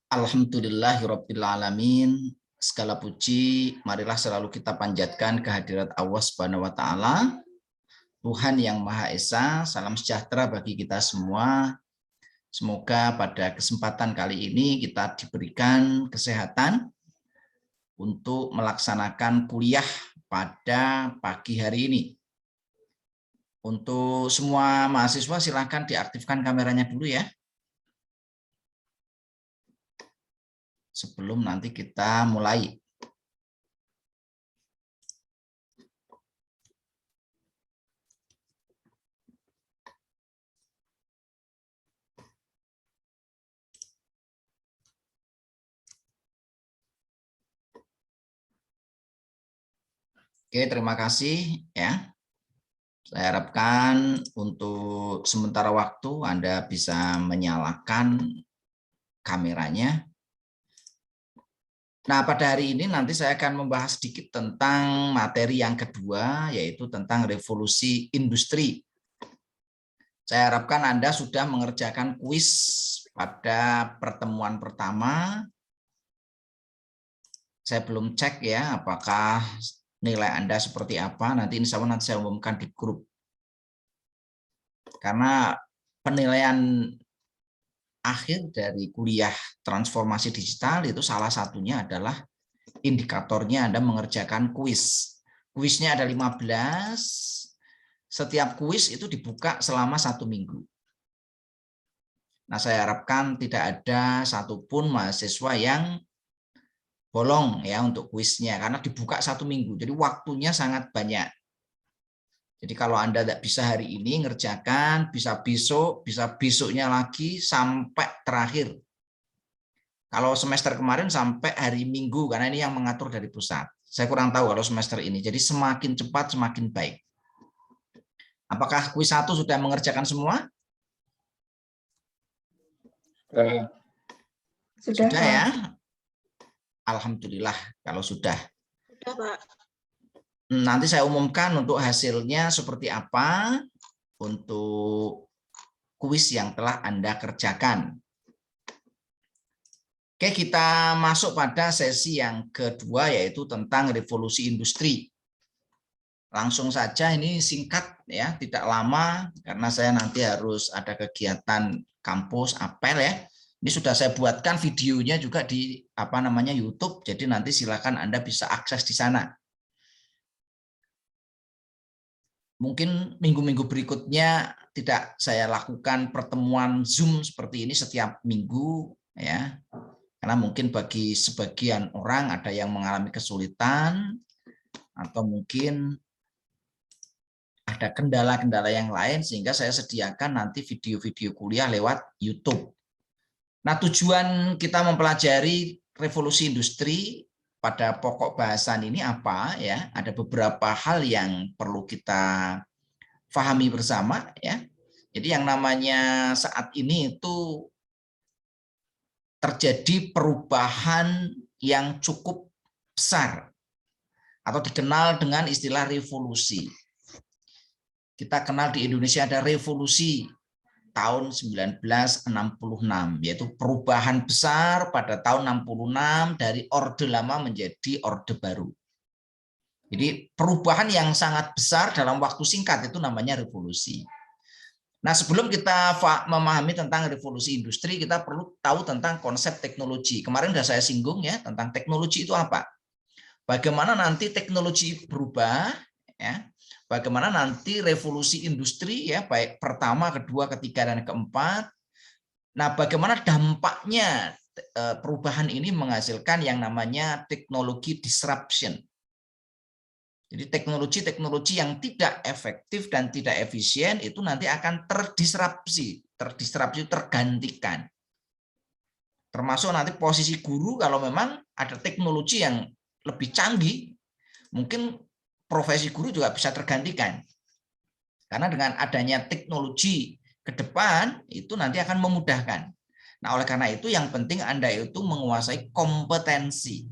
Alhamdulillahirabbil alamin. Segala puji marilah selalu kita panjatkan kehadirat Allah Subhanahu wa taala, Tuhan yang Maha Esa. Salam sejahtera bagi kita semua. Semoga pada kesempatan kali ini kita diberikan kesehatan untuk melaksanakan kuliah pada pagi hari ini. Untuk semua mahasiswa silakan diaktifkan kameranya dulu ya. Sebelum nanti kita mulai. Oke, terima kasih ya. Saya harapkan untuk sementara waktu Anda bisa menyalakan kameranya. Nah, pada hari ini nanti saya akan membahas sedikit tentang materi yang kedua, yaitu tentang revolusi industri. Saya harapkan Anda sudah mengerjakan kuis pada pertemuan pertama. Saya belum cek ya, apakah nilai Anda seperti apa. Nanti insya Allah nanti saya umumkan di grup. Karena penilaian akhir dari kuliah transformasi digital itu salah satunya adalah indikatornya Anda mengerjakan kuis. Kuisnya ada 15, setiap kuis itu dibuka selama 1 minggu. Nah, saya harapkan tidak ada satupun mahasiswa yang bolong ya untuk kuisnya, karena dibuka 1 minggu, jadi waktunya sangat banyak. Jadi kalau Anda tidak bisa hari ini ngerjakan, bisa besok, bisa besoknya lagi sampai terakhir. Kalau semester kemarin sampai hari Minggu, karena ini yang mengatur dari pusat. Saya kurang tahu kalau semester ini. Jadi semakin cepat, semakin baik. Apakah kuis 1 sudah mengerjakan semua? Sudah ya? Alhamdulillah kalau sudah. Sudah, Pak. Nanti saya umumkan untuk hasilnya seperti apa untuk kuis yang telah Anda kerjakan. Oke, kita masuk pada sesi yang kedua, yaitu tentang revolusi industri. Langsung saja, ini singkat ya, tidak lama karena saya nanti harus ada kegiatan kampus apel ya. Ini sudah saya buatkan videonya juga di YouTube, jadi nanti silakan Anda bisa akses di sana. Mungkin minggu-minggu berikutnya tidak saya lakukan pertemuan Zoom seperti ini setiap minggu ya. Karena mungkin bagi sebagian orang ada yang mengalami kesulitan atau mungkin ada kendala-kendala yang lain sehingga saya sediakan nanti video-video kuliah lewat YouTube. Nah, tujuan kita mempelajari revolusi industri pada pokok bahasan ini apa ya? Ada beberapa hal yang perlu kita pahami bersama ya. Jadi yang namanya saat ini itu terjadi perubahan yang cukup besar atau dikenal dengan istilah revolusi. Kita kenal di Indonesia ada revolusi tahun 1966, yaitu perubahan besar pada tahun 66 dari Orde Lama menjadi Orde Baru. Jadi perubahan yang sangat besar dalam waktu singkat itu namanya revolusi. Nah, sebelum kita memahami tentang revolusi industri, kita perlu tahu tentang konsep teknologi. Kemarin sudah saya singgung ya tentang teknologi itu apa. Bagaimana nanti teknologi berubah, ya. Bagaimana nanti revolusi industri ya, baik pertama, kedua, ketiga, dan keempat. Nah, bagaimana dampaknya perubahan ini menghasilkan yang namanya teknologi disruption. Jadi teknologi-teknologi yang tidak efektif dan tidak efisien itu nanti akan terdisrupsi, tergantikan. Termasuk nanti posisi guru kalau memang ada teknologi yang lebih canggih, mungkin profesi guru juga bisa tergantikan. Karena dengan adanya teknologi ke depan itu nanti akan memudahkan. Nah, oleh karena itu yang penting Anda itu menguasai kompetensi.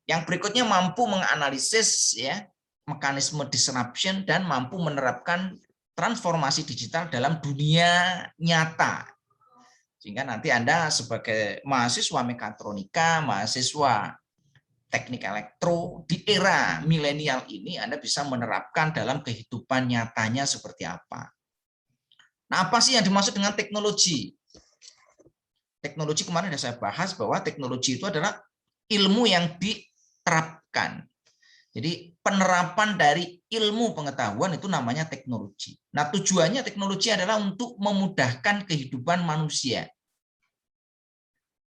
Yang berikutnya mampu menganalisis ya mekanisme disruption dan mampu menerapkan transformasi digital dalam dunia nyata. Sehingga nanti Anda sebagai mahasiswa mekatronika, mahasiswa teknik elektro, di era milenial ini Anda bisa menerapkan dalam kehidupan nyatanya seperti apa. Nah, apa sih yang dimaksud dengan teknologi? Teknologi kemarin sudah saya bahas bahwa teknologi itu adalah ilmu yang diterapkan. Jadi penerapan dari ilmu pengetahuan itu namanya teknologi. Nah, tujuannya teknologi adalah untuk memudahkan kehidupan manusia.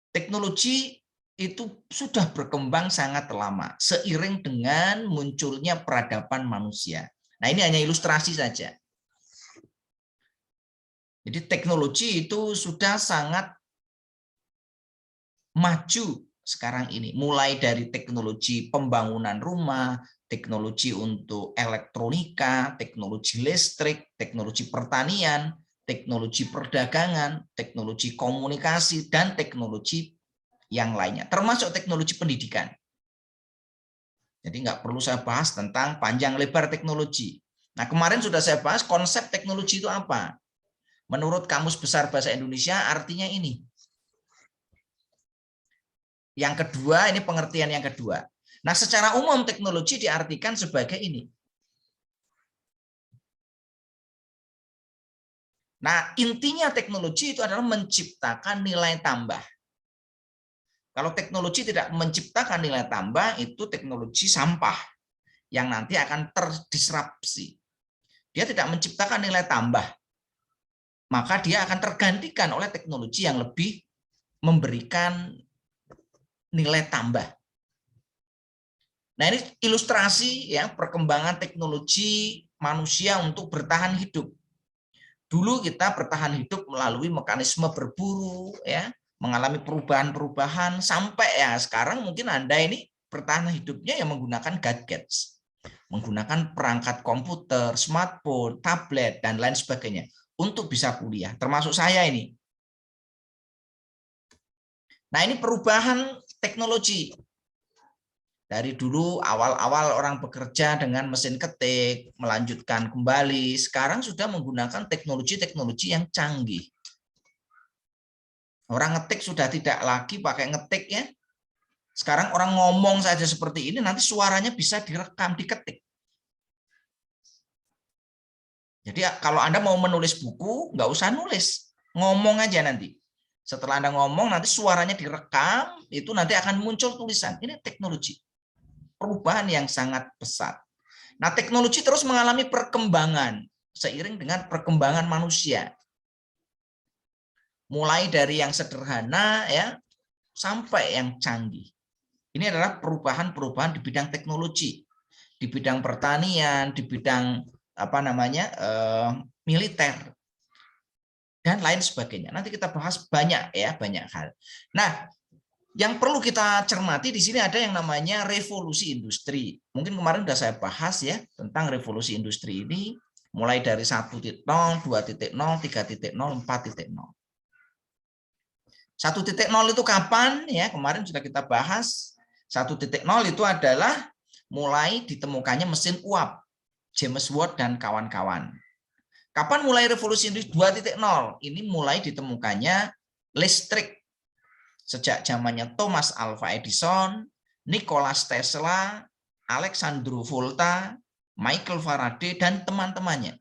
Teknologi itu sudah berkembang sangat lama seiring dengan munculnya peradaban manusia. Nah, ini hanya ilustrasi saja. Jadi teknologi itu sudah sangat maju sekarang ini, mulai dari teknologi pembangunan rumah, teknologi untuk elektronika, teknologi listrik, teknologi pertanian, teknologi perdagangan, teknologi komunikasi, dan teknologi yang lainnya, termasuk teknologi pendidikan. Jadi nggak perlu saya bahas tentang panjang lebar teknologi. Nah, kemarin sudah saya bahas konsep teknologi itu apa. Menurut Kamus Besar Bahasa Indonesia artinya ini. Yang kedua, ini pengertian yang kedua. Nah, secara umum teknologi diartikan sebagai ini. Nah, intinya teknologi itu adalah menciptakan nilai tambah. Kalau teknologi tidak menciptakan nilai tambah, itu teknologi sampah yang nanti akan terdisrupsi. Dia tidak menciptakan nilai tambah, maka dia akan tergantikan oleh teknologi yang lebih memberikan nilai tambah. Nah, ini ilustrasi ya perkembangan teknologi manusia untuk bertahan hidup. Dulu kita bertahan hidup melalui mekanisme berburu, ya, mengalami perubahan-perubahan sampai ya sekarang mungkin Anda ini bertahan hidupnya yang menggunakan gadgets, menggunakan perangkat komputer, smartphone, tablet, dan lain sebagainya untuk bisa kuliah. Termasuk saya ini. Nah, ini perubahan teknologi. Dari dulu awal-awal orang bekerja dengan mesin ketik, melanjutkan kembali, sekarang sudah menggunakan teknologi-teknologi yang canggih. Orang ngetik sudah tidak lagi pakai ngetik ya. Sekarang orang ngomong saja seperti ini, nanti suaranya bisa direkam, diketik. Jadi kalau Anda mau menulis buku, nggak usah nulis, ngomong aja nanti. Setelah Anda ngomong, nanti suaranya direkam, itu nanti akan muncul tulisan. Ini teknologi. Perubahan yang sangat pesat. Nah, teknologi terus mengalami perkembangan seiring dengan perkembangan manusia. Mulai dari yang sederhana ya sampai yang canggih. Ini adalah perubahan-perubahan di bidang teknologi, di bidang pertanian, di bidang militer dan lain sebagainya. Nanti kita bahas banyak hal. Nah, yang perlu kita cermati di sini ada yang namanya revolusi industri. Mungkin kemarin sudah saya bahas ya tentang revolusi industri ini mulai dari 1.0, 2.0, 3.0, 4.0. 1.0 itu kapan ya? Kemarin sudah kita bahas. 1.0 itu adalah mulai ditemukannya mesin uap, James Watt dan kawan-kawan. Kapan mulai revolusi industri 2.0? Ini mulai ditemukannya listrik. Sejak zamannya Thomas Alva Edison, Nikola Tesla, Alexander Volta, Michael Faraday, dan teman-temannya.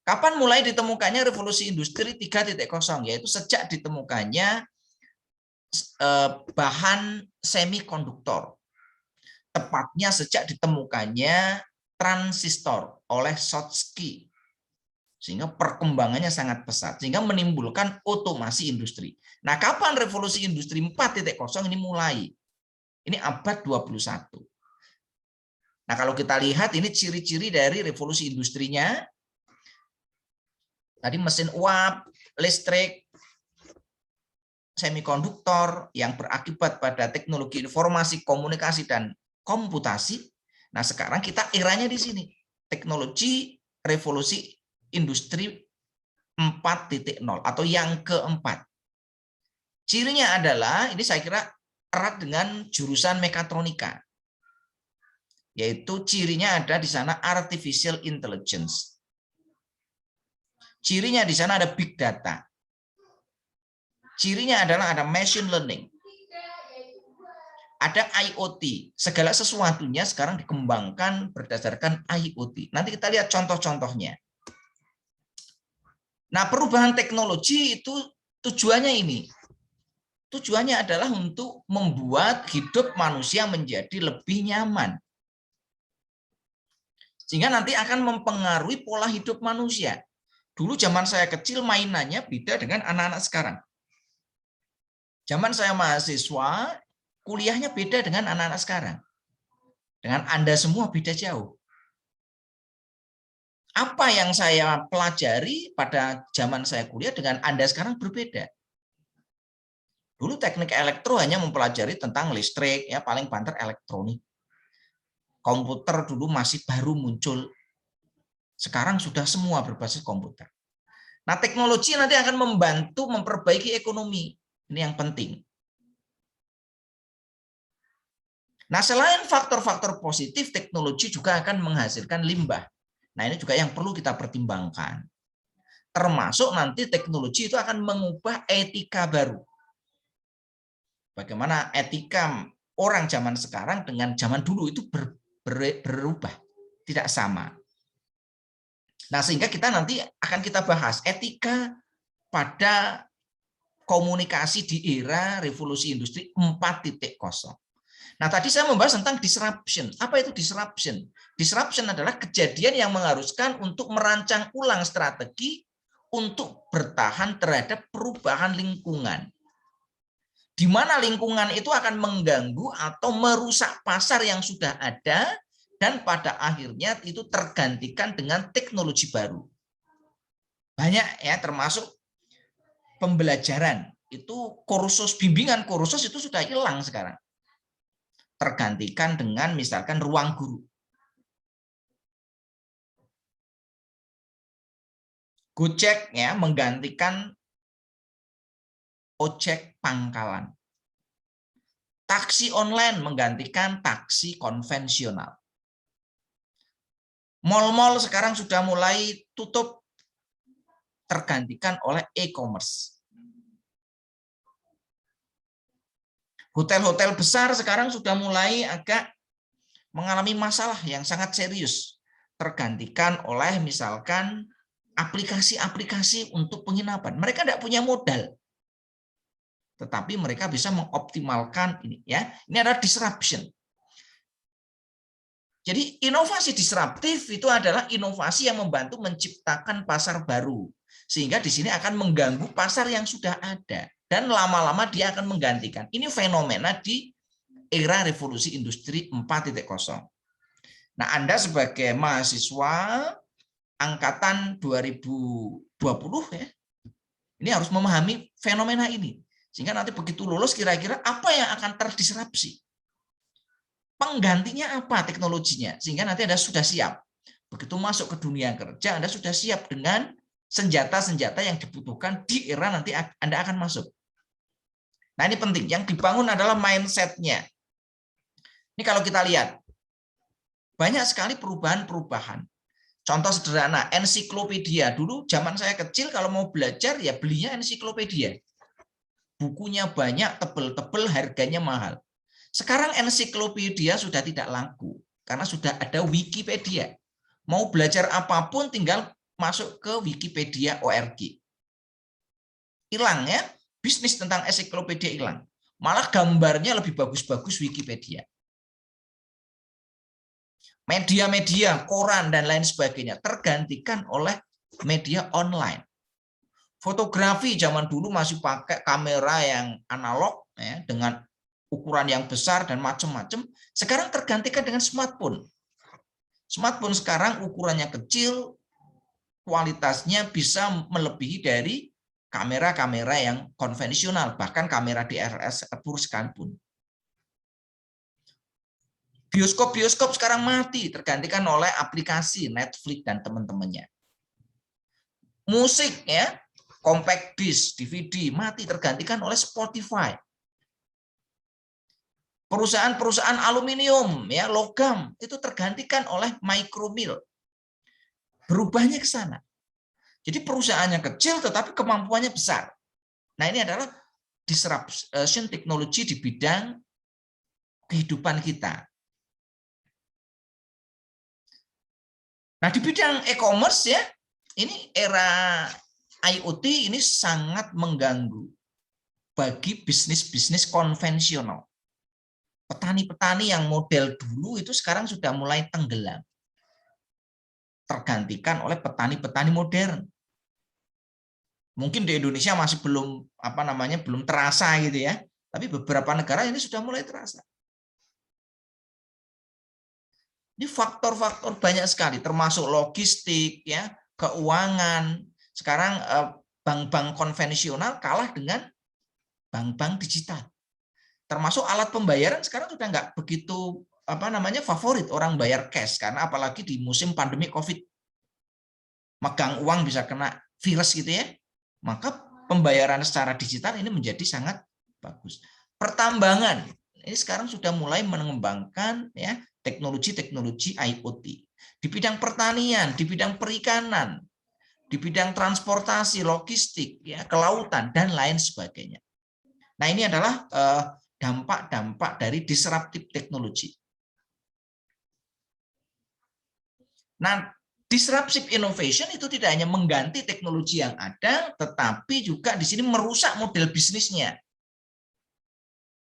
Kapan mulai ditemukannya revolusi industri 3.0? Yaitu sejak ditemukannya bahan semikonduktor. Tepatnya sejak ditemukannya transistor oleh Schottky. Sehingga perkembangannya sangat pesat, sehingga menimbulkan otomasi industri. Nah, kapan revolusi industri 4.0 ini mulai? Ini abad 21. Nah, kalau kita lihat ini ciri-ciri dari revolusi industrinya. Tadi mesin uap, listrik, semikonduktor yang berakibat pada teknologi informasi, komunikasi, dan komputasi. Nah, sekarang kita eranya di sini. Teknologi revolusi industri 4.0 atau yang keempat. Cirinya adalah, ini saya kira erat dengan jurusan mekatronika. Yaitu cirinya ada di sana artificial intelligence. Cirinya di sana ada big data. Cirinya adalah ada machine learning, ada IoT. Segala sesuatunya sekarang dikembangkan berdasarkan IoT. Nanti kita lihat contoh-contohnya. Nah, perubahan teknologi itu tujuannya ini. Tujuannya adalah untuk membuat hidup manusia menjadi lebih nyaman. Sehingga nanti akan mempengaruhi pola hidup manusia. Dulu zaman saya kecil mainannya beda dengan anak-anak sekarang. Zaman saya mahasiswa, kuliahnya beda dengan anak-anak sekarang. Dengan Anda semua beda jauh. Apa yang saya pelajari pada zaman saya kuliah dengan Anda sekarang berbeda. Dulu teknik elektro hanya mempelajari tentang listrik, ya paling banter elektronik. Komputer dulu masih baru muncul. Sekarang sudah semua berbasis komputer. Nah, teknologi nanti akan membantu memperbaiki ekonomi. Ini yang penting. Nah, selain faktor-faktor positif, teknologi juga akan menghasilkan limbah. Nah, ini juga yang perlu kita pertimbangkan. Termasuk nanti teknologi itu akan mengubah etika baru. Bagaimana etika orang zaman sekarang dengan zaman dulu itu berubah, tidak sama. Nah, sehingga kita nanti akan kita bahas etika pada komunikasi di era revolusi industri 4.0. Nah, tadi saya membahas tentang disruption. Apa itu disruption? Disruption adalah kejadian yang mengharuskan untuk merancang ulang strategi untuk bertahan terhadap perubahan lingkungan. Di mana lingkungan itu akan mengganggu atau merusak pasar yang sudah ada dan pada akhirnya itu tergantikan dengan teknologi baru. Banyak ya, termasuk pembelajaran. Itu kursus, bimbingan kursus itu sudah hilang sekarang. Tergantikan dengan misalkan ruang guru. Gojek ya menggantikan ojek pangkalan. Taksi online menggantikan taksi konvensional. Mal-mal sekarang sudah mulai tutup, tergantikan oleh e-commerce. Hotel-hotel besar sekarang sudah mulai agak mengalami masalah yang sangat serius, tergantikan oleh misalkan aplikasi-aplikasi untuk penginapan. Mereka tidak punya modal, tetapi mereka bisa mengoptimalkan ini ya. Ini adalah disruption. Jadi inovasi disruptif itu adalah inovasi yang membantu menciptakan pasar baru, sehingga di sini akan mengganggu pasar yang sudah ada dan lama-lama dia akan menggantikan. Ini fenomena di era revolusi industri 4.0. Nah, Anda sebagai mahasiswa angkatan 2020 ya, ini harus memahami fenomena ini. Sehingga nanti begitu lulus kira-kira apa yang akan terdisrupsi. Penggantinya apa teknologinya. Sehingga nanti Anda sudah siap. Begitu masuk ke dunia kerja, Anda sudah siap dengan senjata-senjata yang dibutuhkan di era nanti Anda akan masuk. Nah, ini penting. Yang dibangun adalah mindset-nya. Ini kalau kita lihat, banyak sekali perubahan-perubahan. Contoh sederhana, ensiklopedia. Dulu zaman saya kecil kalau mau belajar ya belinya ensiklopedia. Bukunya banyak, tebel-tebel, harganya mahal. Sekarang ensiklopedia sudah tidak laku karena sudah ada Wikipedia. Mau belajar apapun tinggal masuk ke Wikipedia.org. Hilang ya, bisnis tentang ensiklopedia hilang. Malah gambarnya lebih bagus-bagus Wikipedia. Media-media, koran, dan lain sebagainya tergantikan oleh media online. Fotografi zaman dulu masih pakai kamera yang analog ya, dengan ukuran yang besar dan macam-macam. Sekarang tergantikan dengan smartphone. Smartphone sekarang ukurannya kecil, kualitasnya bisa melebihi dari kamera-kamera yang konvensional, bahkan kamera DSLR sekalipun. Bioskop-bioskop sekarang mati, tergantikan oleh aplikasi Netflix dan teman-temannya. Musik ya, compact disc, DVD mati, tergantikan oleh Spotify. Perusahaan-perusahaan aluminium ya, logam itu tergantikan oleh micromill. Berubahnya ke sana. Jadi perusahaannya kecil tetapi kemampuannya besar. Nah, ini adalah disruption teknologi di bidang kehidupan kita. Nah, di bidang e-commerce ya, ini era IoT ini sangat mengganggu bagi bisnis-bisnis konvensional. Petani-petani yang model dulu itu sekarang sudah mulai tenggelam, tergantikan oleh petani-petani modern. Mungkin di Indonesia masih belum terasa gitu ya, tapi beberapa negara ini sudah mulai terasa. Ini faktor-faktor banyak sekali, termasuk logistik, ya, keuangan. Sekarang bank-bank konvensional kalah dengan bank-bank digital. Termasuk alat pembayaran sekarang sudah nggak begitu favorit orang bayar cash, karena apalagi di musim pandemi COVID, megang uang bisa kena virus gitu ya. Maka pembayaran secara digital ini menjadi sangat bagus. Pertambangan ini sekarang sudah mulai mengembangkan ya teknologi-teknologi IoT di bidang pertanian, di bidang perikanan, di bidang transportasi, logistik, ya, kelautan dan lain sebagainya. Nah, ini adalah dampak-dampak dari disruptive teknologi. Nah, disruptive innovation itu tidak hanya mengganti teknologi yang ada, tetapi juga di sini merusak model bisnisnya.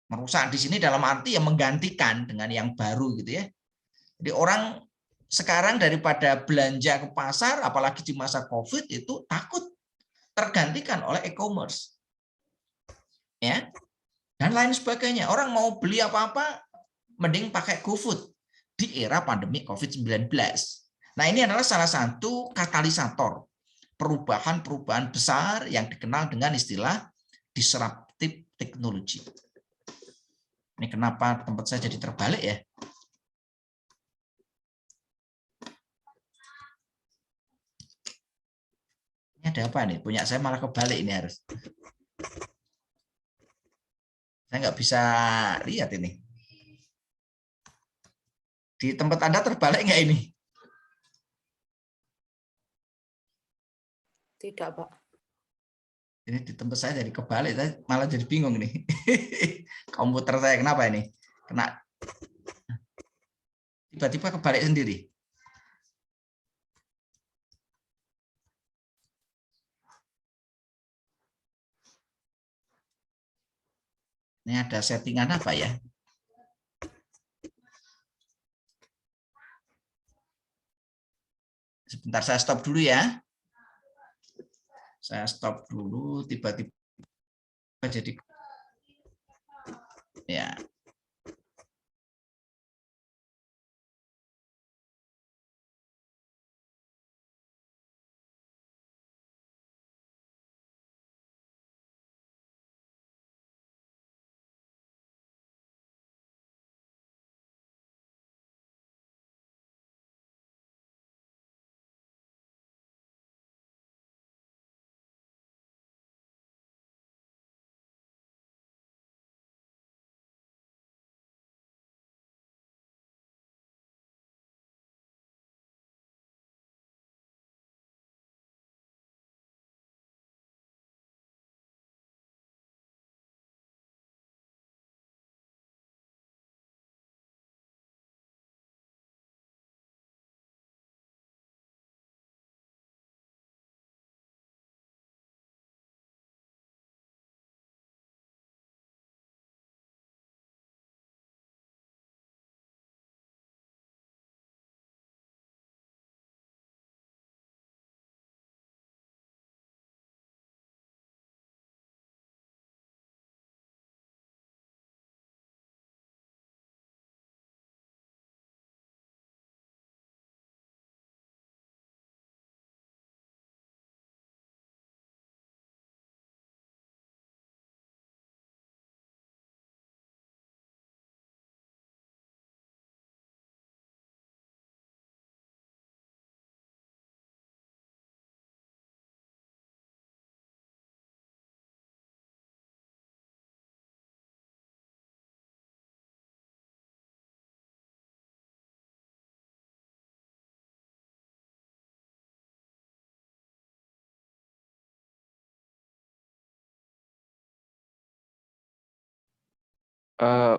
Merusak di sini dalam arti yang menggantikan dengan yang baru gitu ya. Jadi orang sekarang daripada belanja ke pasar, apalagi di masa COVID itu takut tergantikan oleh e-commerce. Ya. Dan lain sebagainya. Orang mau beli apa-apa mending pakai GoFood di era pandemi COVID-19. Nah, ini adalah salah satu katalisator perubahan-perubahan besar yang dikenal dengan istilah disruptive technology. Ini kenapa tempat saya jadi terbalik ya? Ini ada apa nih? Punya saya malah kebalik ini harus. Saya nggak bisa lihat ini. Di tempat Anda terbalik nggak ini? Tidak, Pak. Ini di tempat saya jadi kebalik, saya malah jadi bingung nih. Komputer saya kenapa ini? Kena tiba-tiba kebalik sendiri. Ini ada settingan apa ya? Sebentar saya stop dulu ya. Saya stop dulu, tiba-tiba jadi ya.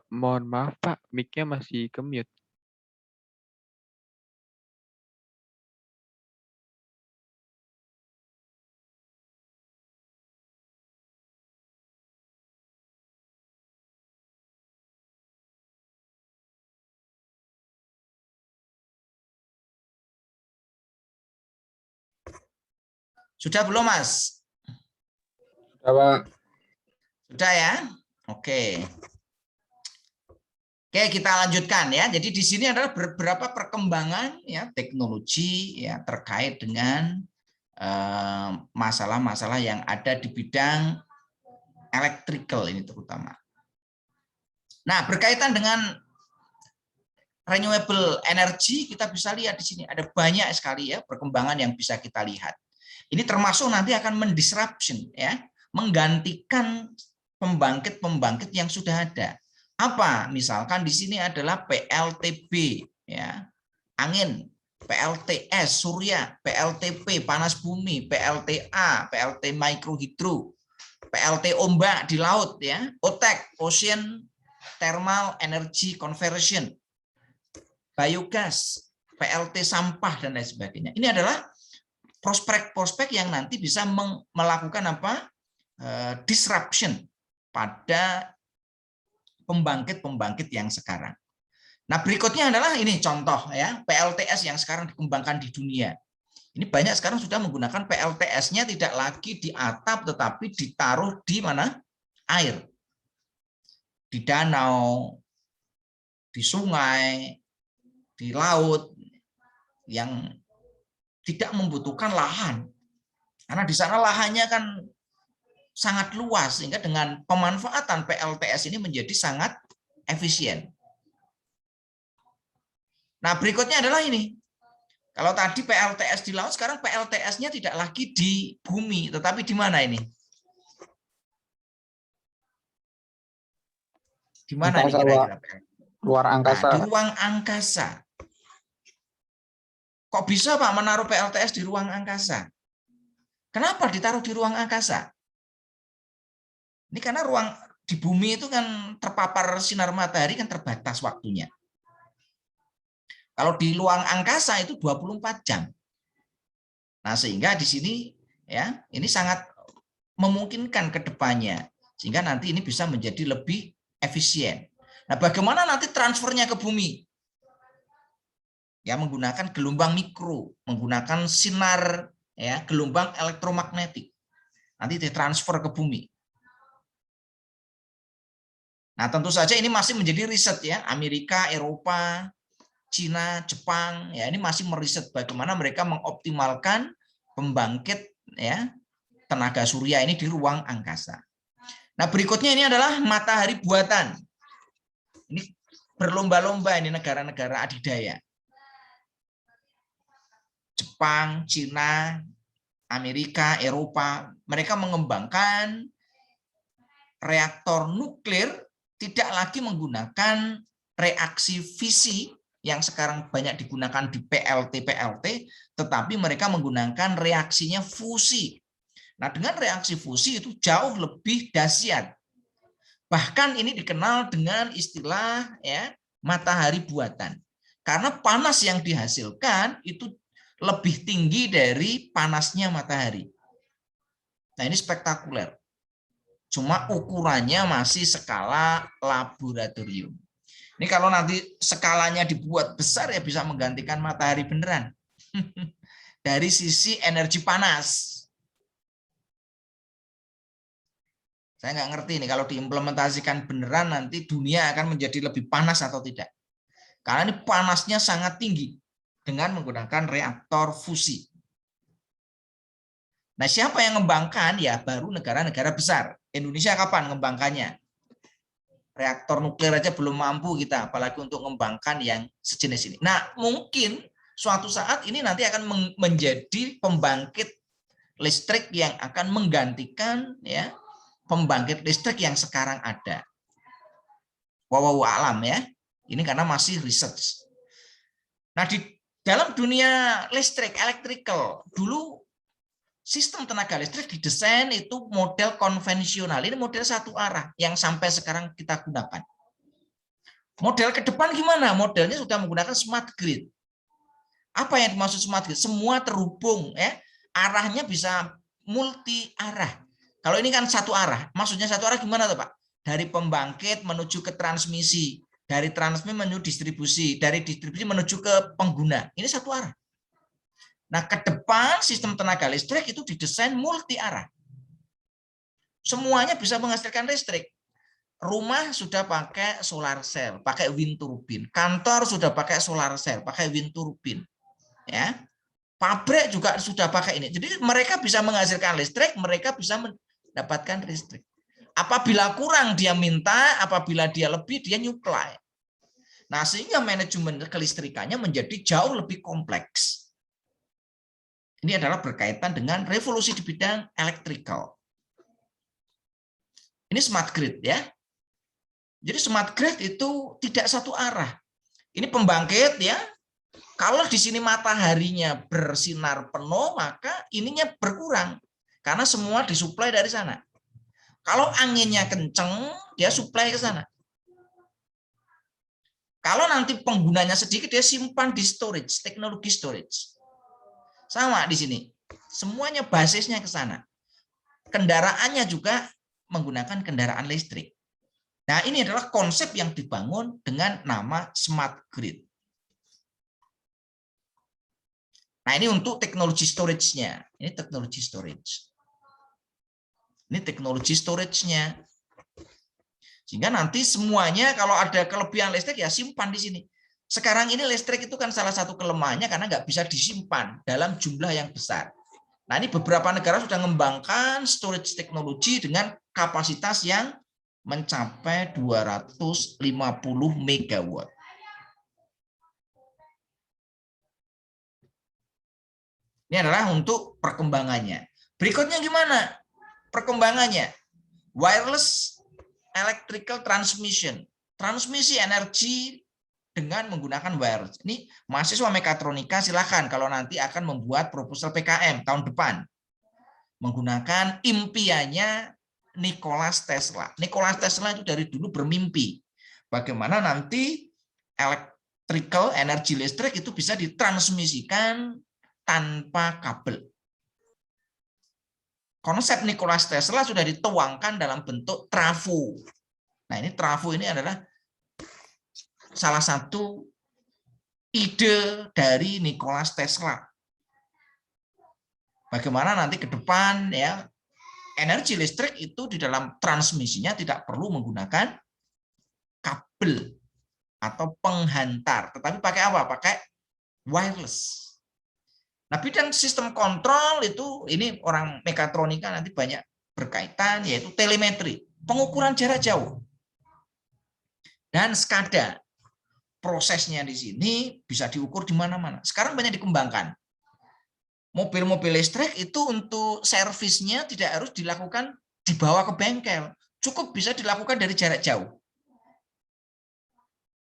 Mohon maaf Pak, mic-nya masih ke-mute. Sudah belum, Mas? Sudah, Pak. Sudah ya? Oke. Oke, kita lanjutkan ya. Jadi di sini adalah beberapa perkembangan ya teknologi ya terkait dengan masalah-masalah yang ada di bidang electrical ini terutama. Nah, berkaitan dengan renewable energy, kita bisa lihat di sini ada banyak sekali ya perkembangan yang bisa kita lihat. Ini termasuk nanti akan mendisruption ya, menggantikan pembangkit-pembangkit yang sudah ada. Apa? Misalkan di sini adalah PLTB ya, angin, PLTS surya, PLTP panas bumi, PLTA, PLT mikrohidro, PLT ombak di laut ya, OTEC ocean thermal energy conversion, biogas, PLT sampah dan lain sebagainya. Ini adalah prospek-prospek yang nanti bisa melakukan apa? Disruption pada pembangkit-pembangkit yang sekarang. Nah, berikutnya adalah ini contoh ya, PLTS yang sekarang dikembangkan di dunia. Ini banyak sekarang sudah menggunakan PLTS-nya tidak lagi di atap tetapi ditaruh di mana? Air. Di danau, di sungai, di laut yang tidak membutuhkan lahan. Karena di sana lahannya kan sangat luas sehingga dengan pemanfaatan PLTS ini menjadi sangat efisien. Nah, berikutnya adalah ini. Kalau tadi PLTS di laut, sekarang PLTS-nya tidak lagi di bumi, tetapi di mana ini? Di mana ini kira-kira? Luar angkasa. Nah, di ruang angkasa. Kok bisa Pak menaruh PLTS di ruang angkasa? Kenapa ditaruh di ruang angkasa? Ini karena ruang di bumi itu kan terpapar sinar matahari kan terbatas waktunya. Kalau di ruang angkasa itu 24 jam. Nah, sehingga di sini ya, ini sangat memungkinkan ke depannya sehingga nanti ini bisa menjadi lebih efisien. Nah, bagaimana nanti transfernya ke bumi? Ya, menggunakan gelombang mikro, menggunakan sinar ya, gelombang elektromagnetik. Nanti ditransfer ke bumi. Nah, tentu saja ini masih menjadi riset ya, Amerika, Eropa, Cina, Jepang, ya ini masih meriset bagaimana mereka mengoptimalkan pembangkit ya tenaga surya ini di ruang angkasa. Nah, berikutnya ini adalah matahari buatan. Ini berlomba-lomba ini negara-negara adidaya. Jepang, Cina, Amerika, Eropa, mereka mengembangkan reaktor nuklir tidak lagi menggunakan reaksi fisi yang sekarang banyak digunakan di PLT, tetapi mereka menggunakan reaksinya fusi. Nah, dengan reaksi fusi itu jauh lebih dahsyat. Bahkan ini dikenal dengan istilah ya matahari buatan. Karena panas yang dihasilkan itu lebih tinggi dari panasnya matahari. Nah, ini spektakuler. Cuma ukurannya masih skala laboratorium. Ini kalau nanti skalanya dibuat besar ya bisa menggantikan matahari beneran. Dari sisi energi panas. Saya nggak ngerti nih kalau diimplementasikan beneran nanti dunia akan menjadi lebih panas atau tidak. Karena ini panasnya sangat tinggi dengan menggunakan reaktor fusi. Nah, siapa yang mengembangkan? Ya baru negara-negara besar. Indonesia kapan mengembangkannya? Reaktor nuklir aja belum mampu kita, apalagi untuk mengembangkan yang sejenis ini. Nah, mungkin suatu saat ini nanti akan menjadi pembangkit listrik yang akan menggantikan ya pembangkit listrik yang sekarang ada. Wallahu alam ya. Ini karena masih research. Nah, di dalam dunia listrik, electrical, dulu sistem tenaga listrik didesain itu model konvensional. Ini model satu arah yang sampai sekarang kita gunakan. Model ke depan gimana? Modelnya sudah menggunakan smart grid. Apa yang dimaksud smart grid? Semua terhubung, ya. Arahnya bisa multi arah. Kalau ini kan satu arah. Maksudnya satu arah gimana tuh, Pak? Dari pembangkit menuju ke transmisi, dari transmisi menuju distribusi, dari distribusi menuju ke pengguna. Ini satu arah. Nah, ke depan sistem tenaga listrik itu didesain multi arah. Semuanya bisa menghasilkan listrik. Rumah sudah pakai solar cell, pakai wind turbine. Kantor sudah pakai solar cell, pakai wind turbine. Ya. Pabrik juga sudah pakai ini. Jadi mereka bisa menghasilkan listrik, mereka bisa mendapatkan listrik. Apabila kurang dia minta, apabila dia lebih dia nyuplai. Nah, sehingga manajemen kelistrikannya menjadi jauh lebih kompleks. Ini adalah berkaitan dengan revolusi di bidang electrical. Ini smart grid, ya. Jadi smart grid itu tidak satu arah. Ini pembangkit, ya. Kalau di sini mataharinya bersinar penuh, maka ininya berkurang karena semua disuplai dari sana. Kalau anginnya kenceng, dia suplai ke sana. Kalau nanti penggunanya sedikit, dia simpan di storage, teknologi storage. Sama di sini. Semuanya basisnya ke sana. Kendaraannya juga menggunakan kendaraan listrik. Nah, ini adalah konsep yang dibangun dengan nama smart grid. Nah, ini untuk teknologi storage-nya. Ini teknologi storage. Ini teknologi storage-nya. Sehingga nanti semuanya kalau ada kelebihan listrik ya simpan di sini. Sekarang ini listrik itu kan salah satu kelemahannya karena nggak bisa disimpan dalam jumlah yang besar. Nah, ini beberapa negara sudah mengembangkan storage teknologi dengan kapasitas yang mencapai 250 megawatt. Ini adalah untuk perkembangannya. Berikutnya gimana perkembangannya? Wireless electrical transmission. Transmisi energi dengan menggunakan wireless. Ini mahasiswa mekatronika silakan kalau nanti akan membuat proposal PKM tahun depan. Menggunakan impiannya Nikola Tesla. Nikola Tesla itu dari dulu bermimpi. Bagaimana nanti electrical energi listrik itu bisa ditransmisikan tanpa kabel. Konsep Nikola Tesla sudah dituangkan dalam bentuk trafo. Nah, ini trafo ini adalah salah satu ide dari Nikola Tesla. Bagaimana nanti ke depan ya energi listrik itu di dalam transmisinya tidak perlu menggunakan kabel atau penghantar, tetapi pakai apa? Pakai wireless. Nah, bidang sistem kontrol itu ini orang mekatronika nanti banyak berkaitan yaitu telemetri, pengukuran jarak jauh. Dan SCADA. Prosesnya di sini bisa diukur di mana-mana. Sekarang banyak dikembangkan. Mobil-mobil listrik itu untuk servisnya tidak harus dilakukan dibawa ke bengkel. Cukup bisa dilakukan dari jarak jauh.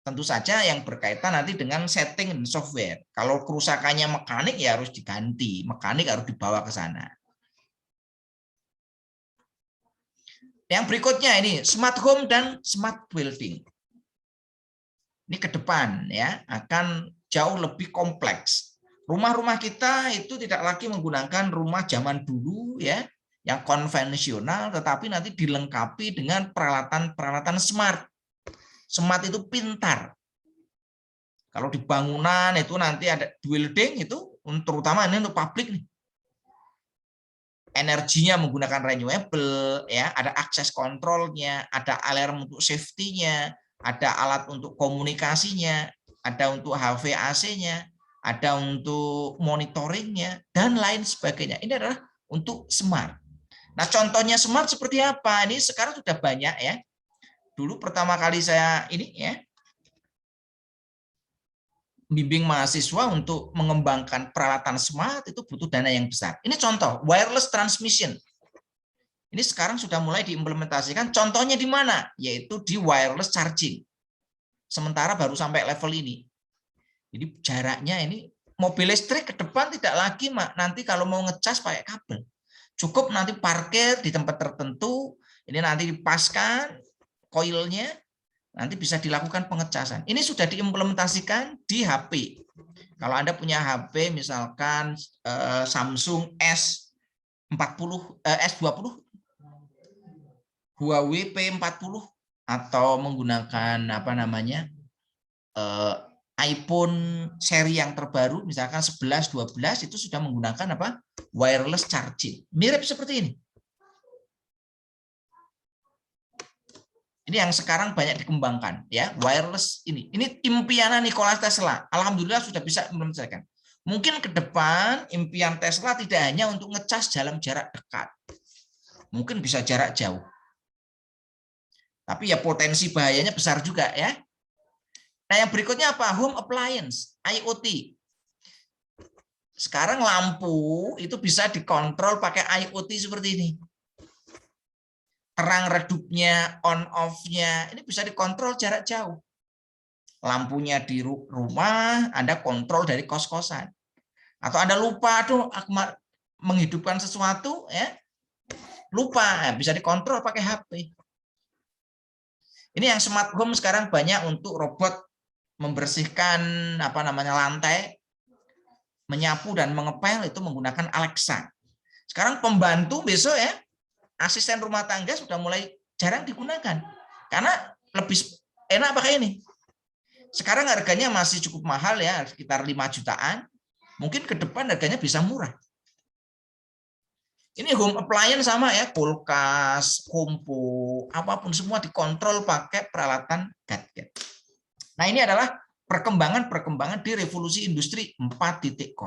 Tentu saja yang berkaitan nanti dengan setting dan software. Kalau kerusakannya mekanik ya harus diganti. Mekanik harus dibawa ke sana. Yang berikutnya ini smart home dan smart building. Ini ke depan ya akan jauh lebih kompleks. Rumah-rumah kita itu tidak lagi menggunakan rumah zaman dulu ya yang konvensional, tetapi nanti dilengkapi dengan peralatan-peralatan smart. Smart itu pintar. Kalau di bangunan itu nanti ada building itu terutama ini untuk publik nih. Energinya menggunakan renewable ya, ada akses kontrolnya, ada alarm untuk safety-nya, ada alat untuk komunikasinya, ada untuk HVAC-nya, ada untuk monitoringnya dan lain sebagainya. Ini adalah untuk smart. Nah, contohnya smart seperti apa? Ini sekarang sudah banyak ya. Dulu pertama kali saya ini ya bimbing mahasiswa untuk mengembangkan peralatan smart itu butuh dana yang besar. Ini contoh wireless transmission. Ini sekarang sudah mulai diimplementasikan. Contohnya di mana? Yaitu di wireless charging. Sementara baru sampai level ini. Jadi jaraknya ini mobil listrik ke depan tidak lagi nanti kalau mau ngecas pakai kabel. Cukup nanti parkir di tempat tertentu, ini nanti dipaskan koilnya, nanti bisa dilakukan pengecasan. Ini sudah diimplementasikan di HP. Kalau Anda punya HP misalkan Samsung S40, S20, Huawei P40 atau menggunakan apa namanya iPhone seri yang terbaru misalkan 11, 12 itu sudah menggunakan apa? Wireless charging. Mirip seperti ini. Ini yang sekarang banyak dikembangkan ya, wireless ini. Ini impian Nikola Tesla. Alhamdulillah sudah bisa implementasikan. Mungkin ke depan impian Tesla tidak hanya untuk ngecas dalam jarak dekat. Mungkin bisa jarak jauh. Tapi ya potensi bahayanya besar juga ya. Nah, yang berikutnya apa? Home appliance, IoT. Sekarang lampu itu bisa dikontrol pakai IoT seperti ini. Terang redupnya, on off-nya, ini bisa dikontrol jarak jauh. Lampunya di rumah, Anda kontrol dari kos-kosan. Atau Anda lupa, aduh, aku menghidupkan sesuatu, ya, lupa, bisa dikontrol pakai HP. Ini yang smart home sekarang banyak untuk robot membersihkan apa namanya lantai, menyapu dan mengepel itu menggunakan Alexa. Sekarang pembantu besok ya, asisten rumah tangga sudah mulai jarang digunakan karena lebih enak pakai ini. Sekarang harganya masih cukup mahal ya, sekitar 5 jutaan. Mungkin ke depan harganya bisa murah. Ini home appliance sama ya, kulkas, kompo, apapun semua dikontrol pakai peralatan gadget. Nah, ini adalah perkembangan-perkembangan di revolusi industri 4.0.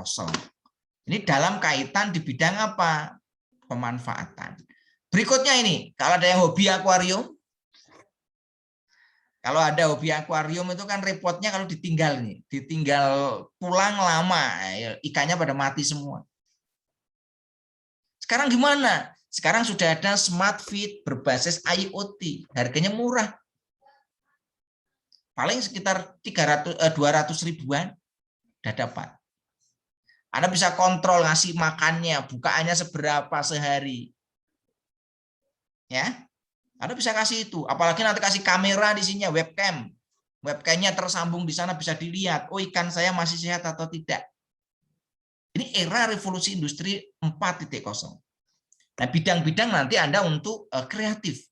Ini dalam kaitan di bidang apa? Pemanfaatan. Berikutnya ini, kalau ada yang hobi akuarium, kalau ada hobi akuarium itu kan repotnya kalau ditinggal nih, ditinggal pulang lama, ikannya pada mati semua. Sekarang gimana? Sekarang sudah ada smart feed berbasis IoT, harganya murah. Paling sekitar 200 ribuan udah dapat. Anda bisa kontrol ngasih makannya, bukaannya seberapa sehari. Ya. Anda bisa kasih itu, apalagi nanti kasih kamera di sini, webcam. Webcamnya tersambung di sana bisa dilihat, oh ikan saya masih sehat atau tidak. Ini era revolusi industri 4.0. Nah, bidang-bidang nanti Anda untuk kreatif.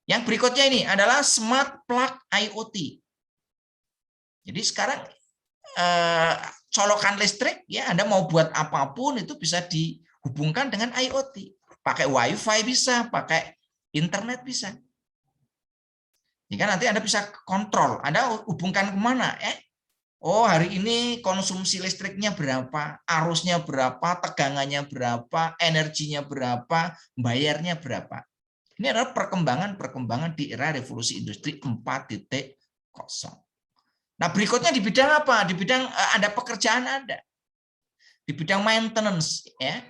Yang berikutnya ini adalah smart plug IoT. Jadi sekarang colokan listrik ya, Anda mau buat apapun itu bisa dihubungkan dengan IoT. Pakai WiFi bisa, pakai internet bisa. Jika nanti Anda bisa kontrol, Anda hubungkan kemana? Oh, hari ini konsumsi listriknya berapa, arusnya berapa, tegangannya berapa, energinya berapa, bayarnya berapa. Ini adalah perkembangan di era revolusi industri 4.0. Nah, berikutnya di bidang apa? Di bidang ada pekerjaan Anda. Di bidang maintenance ya.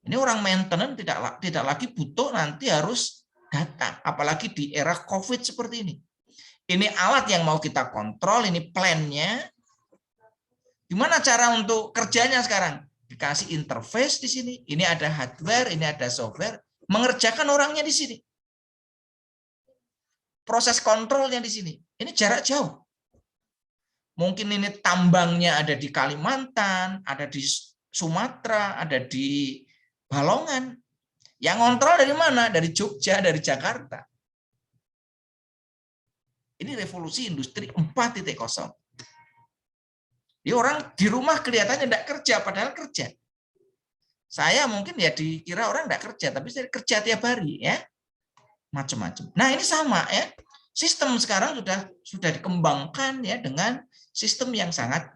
Ini orang maintenance tidak lagi butuh nanti harus datang, apalagi di era Covid seperti ini. Ini alat yang mau kita kontrol, ini plan-nya. Gimana cara untuk kerjanya sekarang? Dikasih interface di sini, ini ada hardware, ini ada software, mengerjakan orangnya di sini. Proses kontrolnya di sini. Ini jarak jauh. Mungkin ini tambangnya ada di Kalimantan, ada di Sumatera, ada di Balongan. Yang kontrol dari mana? Dari Jogja, dari Jakarta. Ini revolusi industri 4.0. Di orang di rumah kelihatannya tidak kerja, padahal kerja. Saya mungkin ya dikira orang tidak kerja, tapi saya kerja tiap hari ya. Macam-macam. Nah, ini sama ya. Sistem sekarang sudah dikembangkan ya dengan sistem yang sangat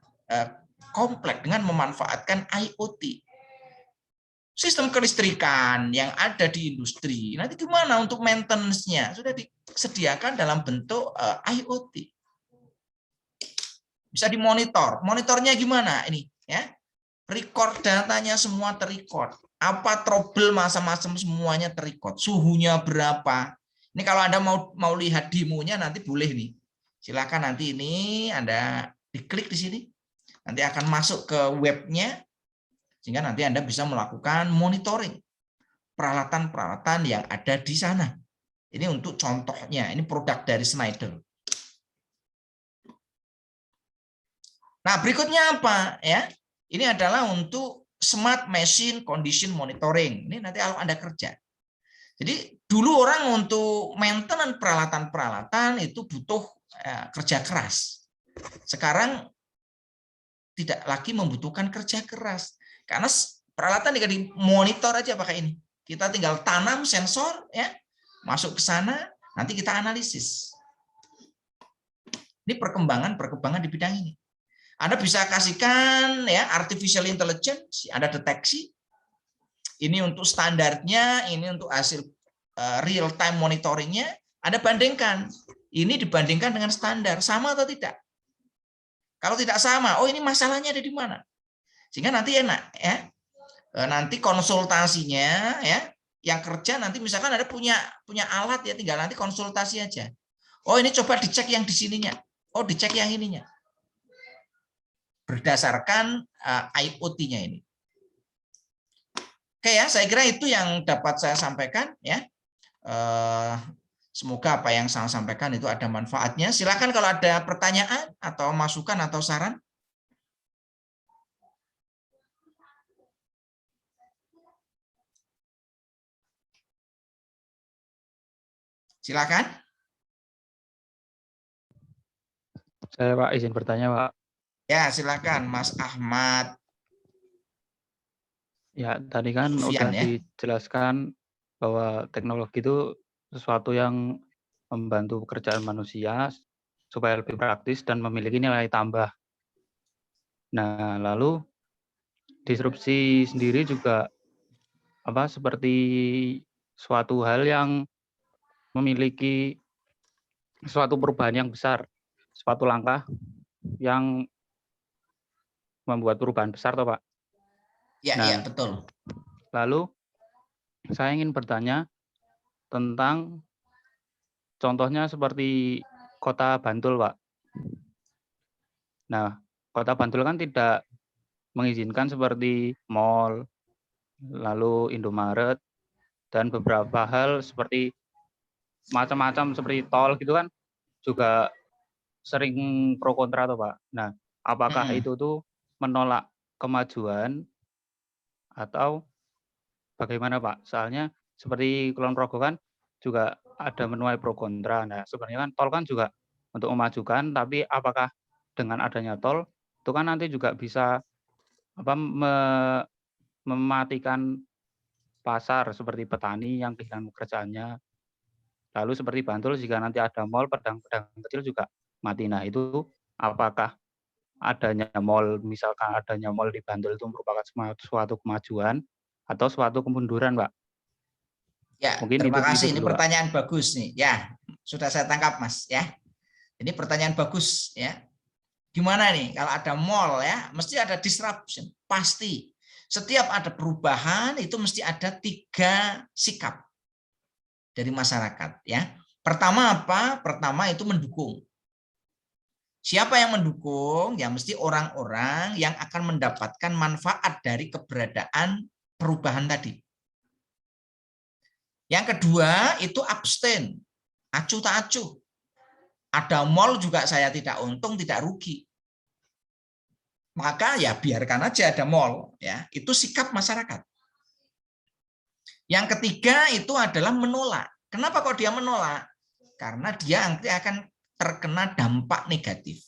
kompleks dengan memanfaatkan IoT. Sistem kelistrikan yang ada di industri, nanti gimana untuk maintenance-nya? Sudah disediakan dalam bentuk IoT. Bisa dimonitor. Monitornya gimana ini? Ya, record datanya semua terrecord. Apa trouble macam-macam semuanya terrecord. Suhunya berapa? Ini kalau Anda mau lihat demonya nanti boleh nih. Silakan nanti ini Anda diklik di sini. Nanti akan masuk ke webnya. Sehingga nanti Anda bisa melakukan monitoring peralatan-peralatan yang ada di sana. Ini untuk contohnya, ini produk dari Schneider. Nah, berikutnya apa ya? Ini adalah untuk Smart Machine Condition Monitoring. Ini nanti kalau Anda kerja. Jadi dulu orang untuk maintenance peralatan-peralatan itu butuh kerja keras. Sekarang tidak lagi membutuhkan kerja keras. Karena peralatan tinggal dimonitor aja pakai ini. Kita tinggal tanam sensor, ya, masuk ke sana, nanti kita analisis. Ini perkembangan di bidang ini. Anda bisa kasihkan ya artificial intelligence, Anda deteksi. Ini untuk standarnya, ini untuk hasil real time monitoringnya. Anda bandingkan. Ini dibandingkan dengan standar, sama atau tidak? Kalau tidak sama, oh ini masalahnya ada di mana? Sehingga nanti enak ya. Nanti konsultasinya ya, yang kerja nanti misalkan ada punya alat ya, tinggal nanti konsultasi aja. Oh ini coba dicek yang di sininya. Oh dicek yang ininya. Berdasarkan IoT-nya ini. Oke ya, saya kira itu yang dapat saya sampaikan ya. Semoga apa yang saya sampaikan itu ada manfaatnya. Silakan kalau ada pertanyaan atau masukan atau saran. Silakan. Saya Pak izin bertanya Pak. Ya silakan Mas Ahmad. Ya tadi kan Sufian, udah ya. dijelaskan bahwa teknologi itu sesuatu yang membantu pekerjaan manusia supaya lebih praktis dan memiliki nilai tambah. Nah lalu disrupsi sendiri juga seperti suatu hal yang memiliki suatu perubahan yang besar, suatu langkah yang membuat perubahan besar toh Pak. Ya, Nah, ya betul. Lalu saya ingin bertanya tentang contohnya seperti Kota Bantul, Pak. Nah, Kota Bantul kan tidak mengizinkan seperti mall, lalu Indomaret, dan beberapa hal seperti macam-macam seperti tol gitu kan juga sering pro kontra toh, Pak. Nah, apakah itu tuh menolak kemajuan atau bagaimana Pak? Soalnya seperti Kulon Progo kan juga ada menuai pro kontra. Nah, sebenarnya kan tol kan juga untuk memajukan, tapi apakah dengan adanya tol itu kan nanti juga bisa mematikan pasar seperti petani yang kehilangan pekerjaannya. Lalu seperti Bantul jika nanti ada mall, pedang-pedang kecil juga mati. Nah, itu apakah adanya mall, misalkan adanya mall di Bantul itu merupakan suatu kemajuan atau suatu kemunduran, Pak? Ya, Mungkin terima itu kasih. Ini dulu, Pak. pertanyaan bagus nih. Ya, sudah saya tangkap, Mas. Ya, ini pertanyaan bagus. Ya, gimana nih kalau ada mall ya, mesti ada disruption, pasti. Setiap ada perubahan itu mesti ada 3 sikap dari masyarakat. Ya, pertama apa? Pertama itu mendukung. Siapa yang mendukung? Ya mesti orang-orang yang akan mendapatkan manfaat dari keberadaan perubahan tadi. Yang kedua itu abstain, acuh tak acuh. Ada mall juga saya tidak untung, tidak rugi. Maka ya biarkan aja ada mall, ya. Itu sikap masyarakat. Yang ketiga itu adalah menolak. Kenapa kok dia menolak? Karena dia nanti akan terkena dampak negatif.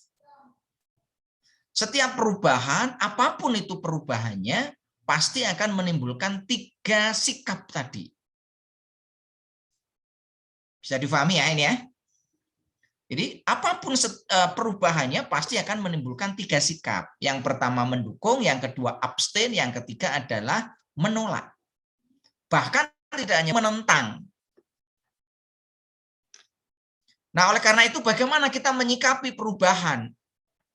Setiap perubahan, apapun itu perubahannya, pasti akan menimbulkan 3 sikap tadi. Bisa difahami ya ini ya. Jadi apapun perubahannya pasti akan menimbulkan 3 sikap. Yang pertama mendukung, yang kedua abstain, yang ketiga adalah menolak. Bahkan tidak hanya menentang. Nah, oleh karena itu bagaimana kita menyikapi perubahan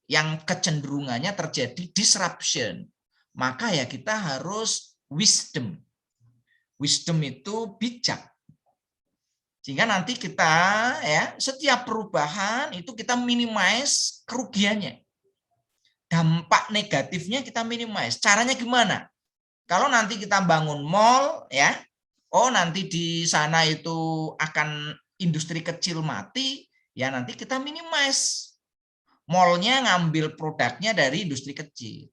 yang kecenderungannya terjadi disruption? Maka ya kita harus wisdom. Wisdom itu bijak. Sehingga nanti kita ya setiap perubahan itu kita minimize kerugiannya. Dampak negatifnya kita minimize. Caranya gimana? Kalau nanti kita bangun mall ya, oh nanti di sana itu akan industri kecil mati, ya nanti kita minimize. Mall-nya ngambil produknya dari industri kecil.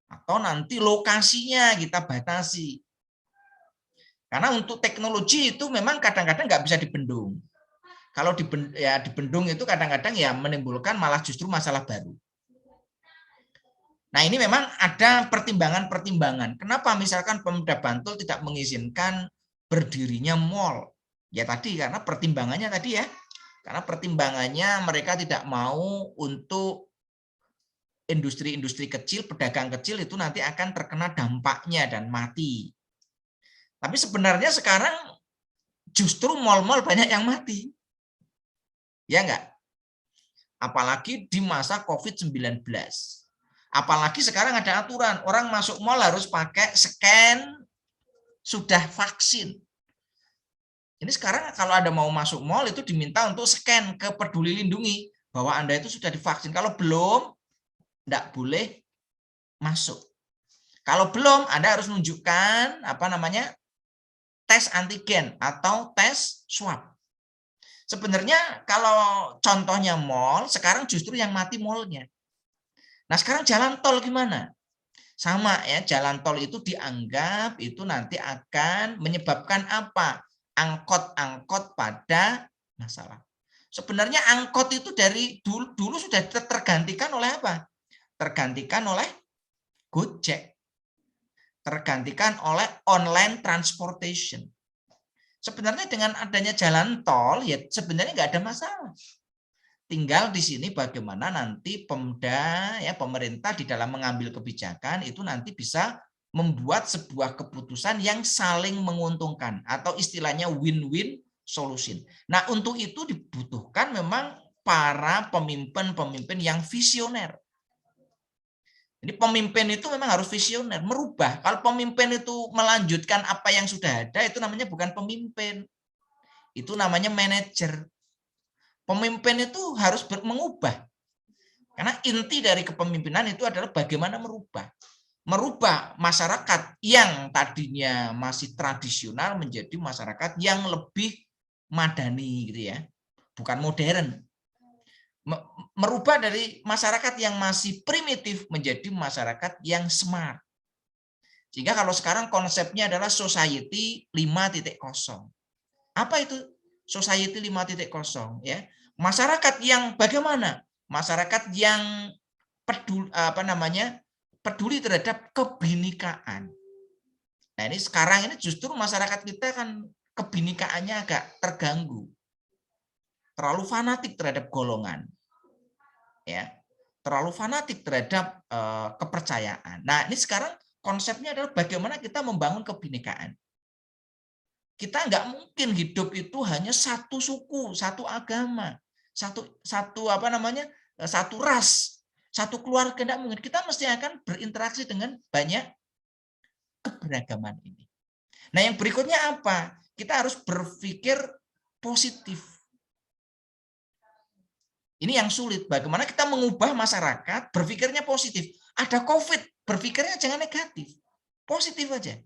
Atau nanti lokasinya kita batasi. Karena untuk teknologi itu memang kadang-kadang nggak bisa dibendung. Kalau dibendung itu kadang-kadang ya menimbulkan malah justru masalah baru. Nah ini memang ada pertimbangan-pertimbangan. Kenapa misalkan Pemda Bantul tidak mengizinkan berdirinya mall? Ya tadi karena pertimbangannya tadi ya. Karena pertimbangannya mereka tidak mau untuk industri-industri kecil, pedagang kecil itu nanti akan terkena dampaknya dan mati. Tapi sebenarnya sekarang justru mall-mall banyak yang mati. Ya enggak? Apalagi di masa COVID-19. Apalagi sekarang ada aturan, orang masuk mall harus pakai scan sudah vaksin. Ini sekarang kalau Anda mau masuk mall itu diminta untuk scan ke Peduli Lindungi bahwa Anda itu sudah divaksin. Kalau belum, tidak boleh masuk. Kalau belum, Anda harus menunjukkan tes antigen atau tes swab. Sebenarnya kalau contohnya mall, sekarang justru yang mati mallnya. Nah sekarang jalan tol gimana? Sama ya, jalan tol itu dianggap itu nanti akan menyebabkan apa? Angkot-angkot pada masalah. Sebenarnya angkot itu dari dulu sudah tergantikan oleh apa? Tergantikan oleh Gojek. Tergantikan oleh online transportation. Sebenarnya dengan adanya jalan tol ya sebenarnya nggak ada masalah. Tinggal di sini bagaimana nanti Pemda ya pemerintah di dalam mengambil kebijakan itu nanti bisa membuat sebuah keputusan yang saling menguntungkan atau istilahnya win-win solution. Nah, untuk itu dibutuhkan memang para pemimpin-pemimpin yang visioner. Jadi pemimpin itu memang harus visioner, merubah. Kalau pemimpin itu melanjutkan apa yang sudah ada, itu namanya bukan pemimpin. Itu namanya manajer. Pemimpin itu harus mengubah. Karena inti dari kepemimpinan itu adalah bagaimana merubah. Merubah masyarakat yang tadinya masih tradisional menjadi masyarakat yang lebih madani gitu ya. Bukan modern. Merubah dari masyarakat yang masih primitif menjadi masyarakat yang smart. Sehingga kalau sekarang konsepnya adalah society 5.0. Apa itu society 5.0 ya? Masyarakat yang bagaimana? Masyarakat yang peduli terhadap kebinekaan. Nah, ini sekarang ini justru masyarakat kita kan kebinekaannya agak terganggu. Terlalu fanatik terhadap golongan. Ya. Terlalu fanatik terhadap kepercayaan. Nah, ini sekarang konsepnya adalah bagaimana kita membangun kebinekaan. Kita nggak mungkin hidup itu hanya satu suku, satu agama, satu ras, satu keluarga, nggak mungkin. Kita mesti akan berinteraksi dengan banyak keberagaman ini. Nah, yang berikutnya apa? Kita harus berpikir positif. Ini yang sulit. Bagaimana kita mengubah masyarakat berpikirnya positif. Ada COVID, berpikirnya jangan negatif. Positif aja.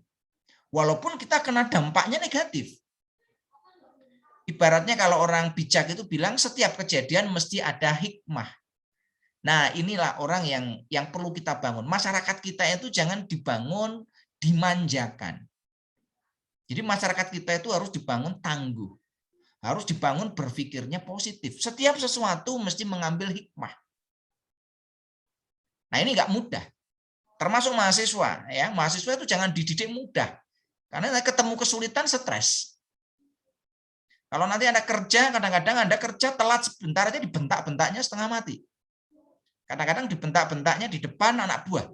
Walaupun kita kena dampaknya negatif. Ibaratnya kalau orang bijak itu bilang setiap kejadian mesti ada hikmah. Nah, inilah orang yang perlu kita bangun. Masyarakat kita itu jangan dibangun dimanjakan. Jadi masyarakat kita itu harus dibangun tangguh. Harus dibangun berpikirnya positif. Setiap sesuatu mesti mengambil hikmah. Nah, ini nggak mudah. Termasuk mahasiswa. Ya, mahasiswa itu jangan dididik mudah. Karena ketemu kesulitan, stres. Kalau nanti Anda kerja, kadang-kadang Anda kerja telat sebentar aja dibentak-bentaknya setengah mati. Kadang-kadang dibentak-bentaknya di depan anak buah.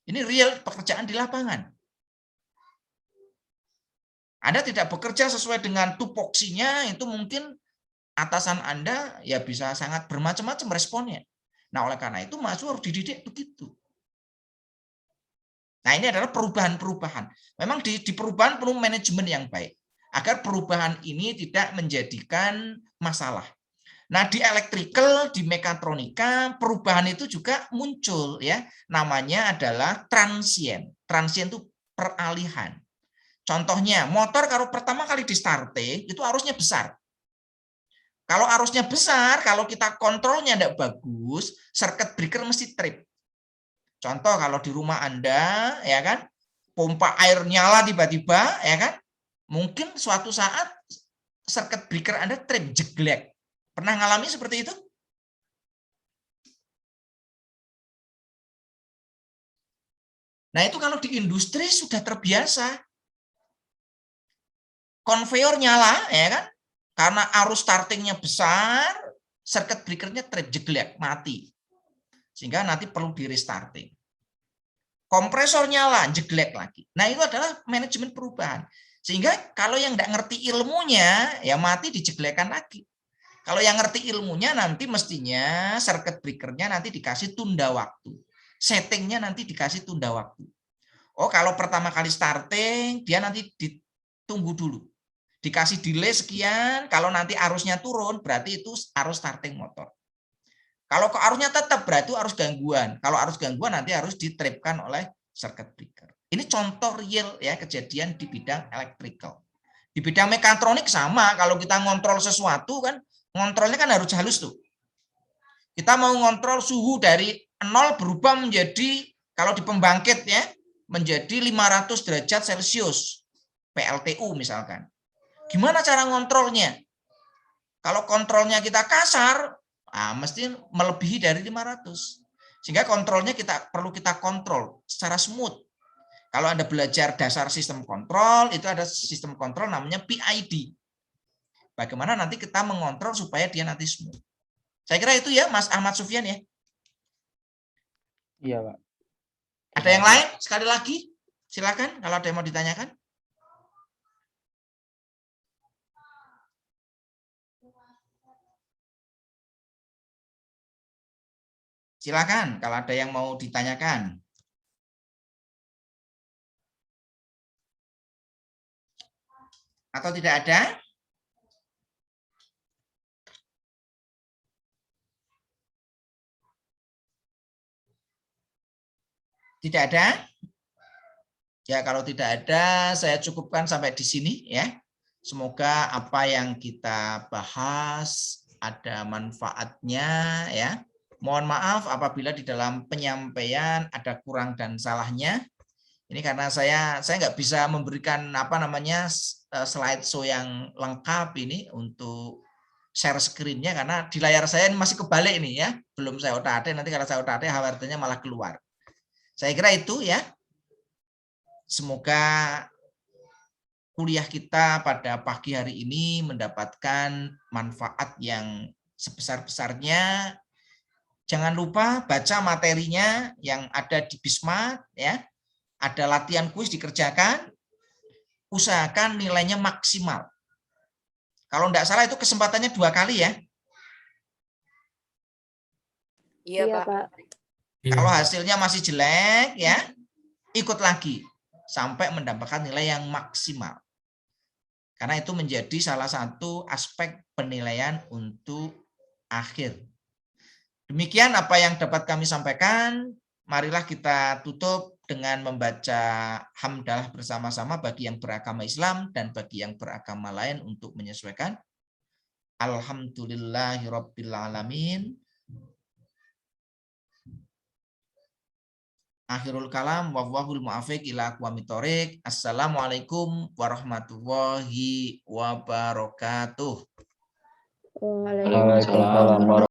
Ini real pekerjaan di lapangan. Anda tidak bekerja sesuai dengan tupoksinya, itu mungkin atasan Anda ya bisa sangat bermacam-macam responnya. Nah, oleh karena itu mahasiswa harus dididik begitu. Nah, ini adalah perubahan-perubahan. Memang di perubahan perlu manajemen yang baik. Agar perubahan ini tidak menjadikan masalah. Nah, di elektrikal, di mekatronika, perubahan itu juga muncul ya. Namanya adalah transient. Transient itu peralihan. Contohnya, motor kalau pertama kali di starting itu arusnya besar. Kalau arusnya besar, kalau kita kontrolnya tidak bagus, circuit breaker mesti trip. Contoh kalau di rumah Anda, ya kan, pompa air nyala tiba-tiba, ya kan, mungkin suatu saat circuit breaker Anda trip, jeglek. Pernah ngalami seperti itu? Nah, itu kalau di industri sudah terbiasa. Konveyor nyala, ya kan? Karena arus startingnya besar, circuit breaker-nya trip, jeglek, mati. Sehingga nanti perlu di restarting. Kompresor nyala, jeglek lagi. Nah, itu adalah manajemen perubahan. Sehingga kalau yang nggak ngerti ilmunya, ya mati dijeglekan lagi. Kalau yang ngerti ilmunya nanti mestinya circuit breaker-nya nanti dikasih tunda waktu. Settingnya nanti dikasih tunda waktu. Oh, kalau pertama kali starting, dia nanti ditunggu dulu. Dikasih delay sekian, kalau nanti arusnya turun, berarti itu arus starting motor. Kalau ke arusnya tetap, berarti itu arus gangguan. Kalau arus gangguan nanti harus ditripkan oleh circuit breaker. Ini contoh real ya kejadian di bidang electrical. Di bidang mekatronik sama, kalau kita ngontrol sesuatu kan, ngontrolnya kan harus halus tuh. Kita mau ngontrol suhu dari 0 berubah menjadi, kalau di pembangkit ya, menjadi 500 derajat Celcius, PLTU misalkan. Gimana cara ngontrolnya? Kalau kontrolnya kita kasar, mesti melebihi dari 500. Sehingga kontrolnya perlu kita kontrol secara smooth. Kalau Anda belajar dasar sistem kontrol, itu ada sistem kontrol namanya PID. Bagaimana nanti kita mengontrol supaya dia nanti smooth. Saya kira itu ya, Mas Ahmad Sufyan ya. Iya, Pak. Ada yang lain? Sekali lagi, silakan kalau ada yang mau ditanyakan. Silakan kalau ada yang mau ditanyakan. Atau tidak ada? Tidak ada? Ya, kalau tidak ada, saya cukupkan sampai di sini ya. Semoga apa yang kita bahas ada manfaatnya ya. Mohon maaf apabila di dalam penyampaian ada kurang dan salahnya. Ini karena saya nggak bisa memberikan slideshow yang lengkap ini untuk share screen-nya karena di layar saya ini masih kebalik ini ya. Belum saya otak-atik, nanti kalau saya otak-atik khawatirnya malah keluar. Saya kira itu ya. Semoga kuliah kita pada pagi hari ini mendapatkan manfaat yang sebesar-besarnya. Jangan lupa baca materinya yang ada di Bismart ya. Ada latihan kuis dikerjakan. Usahakan nilainya maksimal. Kalau tidak salah itu kesempatannya 2 kali ya. Iya, Pak. Kalau hasilnya masih jelek ya, ikut lagi sampai mendapatkan nilai yang maksimal. Karena itu menjadi salah satu aspek penilaian untuk akhir. Demikian apa yang dapat kami sampaikan. Marilah kita tutup dengan membaca hamdalah bersama-sama bagi yang beragama Islam dan bagi yang beragama lain untuk menyesuaikan. Alhamdulillahirabbil alamin. Akhirul kalam wallahul muwaffiq ila aqwamit thoriq. Assalamualaikum warahmatullahi wabarakatuh. Waalaikumsalam.